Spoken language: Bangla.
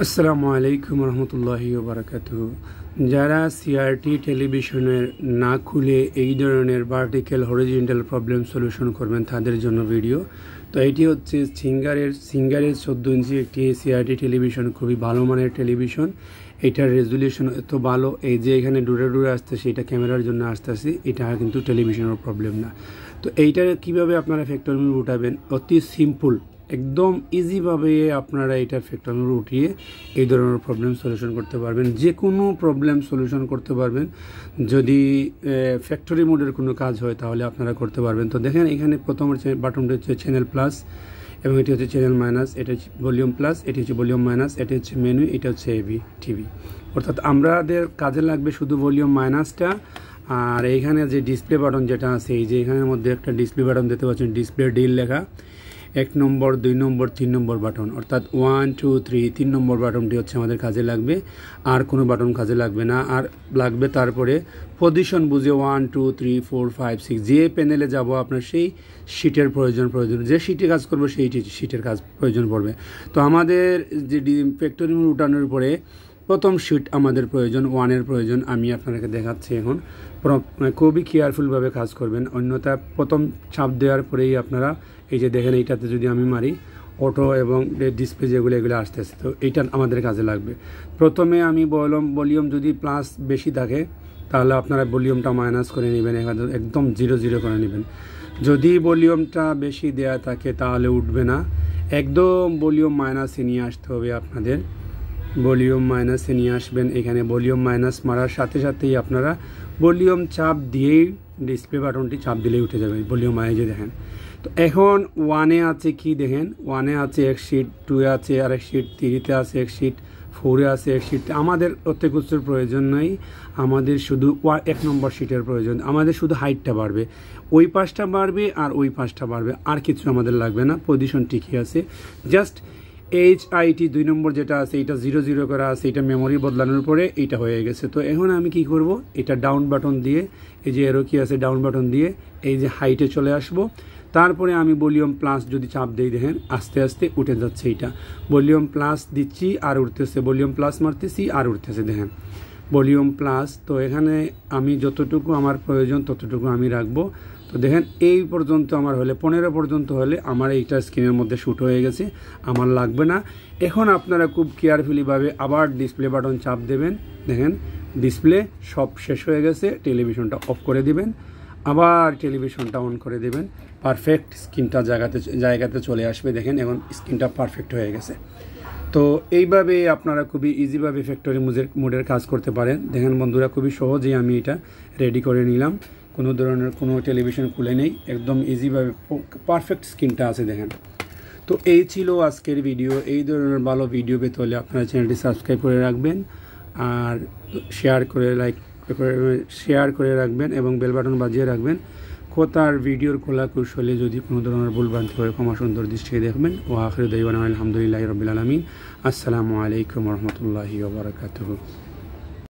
আসসালামু আলাইকুম রহমতুল্লাহি ওয়া বারাকাতুহু। যারা সিআরটি টেলিভিশনের না খুলে এই ধরনের ভার্টিক্যাল হরিজন্টাল প্রবলেম সলিউশন করবেন তাদের জন্য ভিডিও। তো এটি হচ্ছে সিঙ্গারের 14 ইঞ্চি একটি সিআরটি টেলিভিশন, খুবই ভালো মানের টেলিভিশন। এটার রেজুলেশন এত ভালো, এই যে এখানে দূরে দূরে আসতেছে এটা ক্যামেরার জন্য আসতেছে, এটা কিন্তু টেলিভিশনের প্রবলেম না। তো এইটা কিভাবে আপনারা ফ্যাক্টরি মোড উঠাবেন, অতি সিম্পল, একদম ইজিভাবে আপনারা এটা ফ্যাক্টরি মোড উঠিয়ে এই ধরনের প্রবলেম সলিউশন করতে পারবেন, যে কোনো প্রবলেম সলিউশন করতে পারবেন। যদি ফ্যাক্টরি মোডের কোনো কাজ হয় তাহলে আপনারা করতে পারবেন। তো দেখেন এখানে প্রথম বাটনটা হচ্ছে চ্যানেল প্লাস এবং এটি হচ্ছে চ্যানেল মাইনাস, এটা হচ্ছে ভলিউম প্লাস, এটি হচ্ছে ভলিউম মাইনাস, এটা হচ্ছে মেনু, এটা হচ্ছে এবি টিভি। অর্থাৎ আমাদের কাজে লাগবে শুধু ভলিউম মাইনাসটা। আর এইখানে যে ডিসপ্লে বাটন যেটা আছে, এই যে এখানের মধ্যে একটা ডিসপ্লে বাটন দেখতে পাচ্ছেন, ডিসপ্লে ডিল লেখা, 1 নম্বর 2 নম্বর 3 নম্বর বাটন, অর্থাৎ 1 2 3 3 নম্বর বাটনটি হচ্ছে আমাদের কাজে লাগবে। আর কোনো বাটন কাজে লাগবে না। আর লাগবে তারপরে পজিশন বুঝে 1 2 3 4 5 6, যে প্যানেলে যাব আপনার সেই শিটের প্রয়োজন, যে শিটে কাজ করবে সেই শিটের কাজ প্রয়োজন পড়বে। তো আমাদের যে ফ্যাক্টরি মোড উঠানোর পরে প্রথম শিট আমাদের প্রয়োজন, 1-এর প্রয়োজন। আমি আপনাকে দেখাচ্ছি এখন। খুবই কেয়ারফুলভাবে কাজ করবেন, অন্যথা প্রথম চাপ দেওয়ার পরেই আপনারা এই যে দেখেন এইটাতে যদি আমি মারি অটো এবং ডিসপ্লে এগুলো আসতেছে, তো এইটা আমাদের কাজে লাগবে। প্রথমে আমি ভলিউম যদি প্লাস বেশি থাকে তাহলে আপনারা ভলিউমটা মাইনাস করে নেবেন, একদম 0 করে নেবেন। যদি ভলিউমটা বেশি দেয়া থাকে তাহলে উঠবে না, একদম ভলিউম মাইনাসে নিয়ে আসতে হবে আপনাদের। ভলিউম মাইনাসে নিয়ে আসবেন। এখানে ভলিউম মাইনাস মারার সাথে সাথেই আপনারা ভলিউম চাপ দিয়েই ডিসপ্লে বাটনটি চাপ দিলেই উঠে যাবে ভলিউম মাইজে দেখেন। তো এখন 1-এ আছে কি দেখেন, 1-এ আছে এক শিট, 2-এ আছে আর এক শিট, 3-তে আছে এক শিট, 4-এ আছে এক শিট। আমাদের অত কিছুর প্রয়োজন নেই, আমাদের শুধু 1 নম্বর শিটের প্রয়োজন। আমাদের শুধু হাইটটা বাড়বে, ওই পাশটা বাড়বে আর ওই পাশটা বাড়বে, আর কিছু আমাদের লাগবে না। পজিশন ঠিকই আছে, জাস্ট HIT 2 নম্বর যেটা আছে এটা 0 করা আছে, এটা মেমোরি বদলানোর পরে এইটা হয়ে গেছে। তো এখন আমি কি করব, এটা ডাউন বাটন দিয়ে, এই যে এরো কি আছে ডাউন বাটন দিয়ে এই যে হাইটে চলে আসব। তারপরে আমি ভলিউম প্লাস যদি চাপ দিই দেখেন আস্তে আস্তে উঠে যাচ্ছে। এটা ভলিউম প্লাস দিচ্ছি আর উঠতেছে, ভলিউম প্লাস মারতেছি আর উঠতেছে, দেখেন ভলিউম প্লাস। তো এখানে আমি যতটুকু আমার প্রয়োজন ততটুকু আমি রাখবো। তো দেখেন এই পর্যন্ত আমার হলে 15 পর্যন্ত হলে আমার এইটা স্ক্রিনের মধ্যে শ্যুট হয়ে গেছে, আমার লাগবে না। এখন আপনারা খুব কেয়ারফুলিভাবে আবার ডিসপ্লে বাটন চাপ দেবেন, দেখেন ডিসপ্লে সব শেষ হয়ে গেছে, টেলিভিশনটা অফ করে দিবেন, আবার টেলিভিশনটা অন করে দেবেন, পারফেক্ট স্ক্রিনটা জায়গাতে চলে আসবে। দেখেন এখন স্ক্রিনটা পারফেক্ট হয়ে গেছে। তো এইভাবে আপনারা খুবই ইজিভাবে ফ্যাক্টরি মোডের কাজ করতে পারেন। দেখেন বন্ধুরা, খুবই সহজেই আমি এটা রেডি করে নিলাম, কোনো ধরনের কোনো টেলিভিশন খুলে নেই, একদম ইজিভাবে পারফেক্ট স্ক্রিনটা আছে দেখেন। তো এই ছিল আজকের ভিডিও। এই ধরনের ভালো ভিডিও পেতে হলে আপনারা চ্যানেলটি সাবস্ক্রাইব করে রাখবেন আর শেয়ার করে রাখবেন এবং বেল বাটন বাজিয়ে রাখবেন। কোথার ভিডিওর খোলা কৌশলে যদি কোনো ধরনের ভুলভ্রান্তি হয় ক্ষমা সুন্দর দৃষ্টিতে দেখবেন। ও আখিরু দাওয়ানা আলহামদুলিল্লাহি রাব্বিল আলামিন। আসসালামু আলাইকুম রহমতুল্লাহি ওয়া বারাকাতুহু।